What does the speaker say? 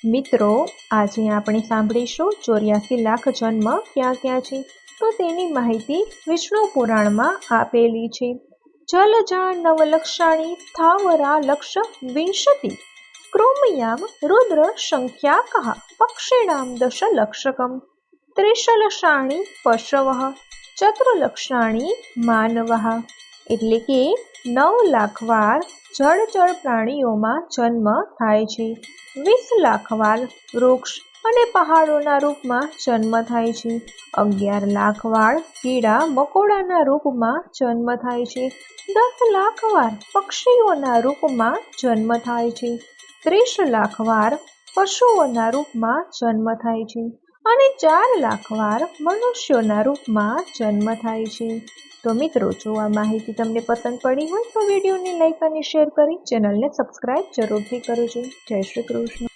મિત્રો, આજે આપણે સાંભળીશું 84 લાખ જન્મ ક્યાં ક્યાં છે. તો તેની માહિતી વિષ્ણુ પુરાણમાં આપેલી છે. જલજા નવલક્ષાણી સ્થાવરા લક્ષ વિંશતિ ક્રોમયામ રુદ્ર સંખ્યાકઃ પક્ષીણામ દશલક્ષકમ ત્રિશલક્ષાણી પશવઃ ચતુર્લક્ષાણી માનવઃ. એટલે કે 9 લાખ વાર જળચર પ્રાણીઓમાં જન્મ થાય છે. 20 લાખ વાર વૃક્ષ અને પહાડોના રૂપમાં જન્મ થાય છે. 11 લાખ વાર કીડા મકોડાના રૂપમાં જન્મ થાય છે. 10 લાખ વાર પક્ષીઓના રૂપમાં જન્મ થાય છે. 30 લાખ વાર પશુઓના રૂપમાં જન્મ થાય છે અને 4 લાખ વાર મનુષ્યોના રૂપમાં જન્મ થાય છે. તો મિત્રો, જો આ માહિતી તમને પસંદ પડી હોય તો વિડીયોને લાઈક અને શેર કરી ચેનલને સબસ્ક્રાઈબ જરૂરથી કરજો. જય શ્રી કૃષ્ણ.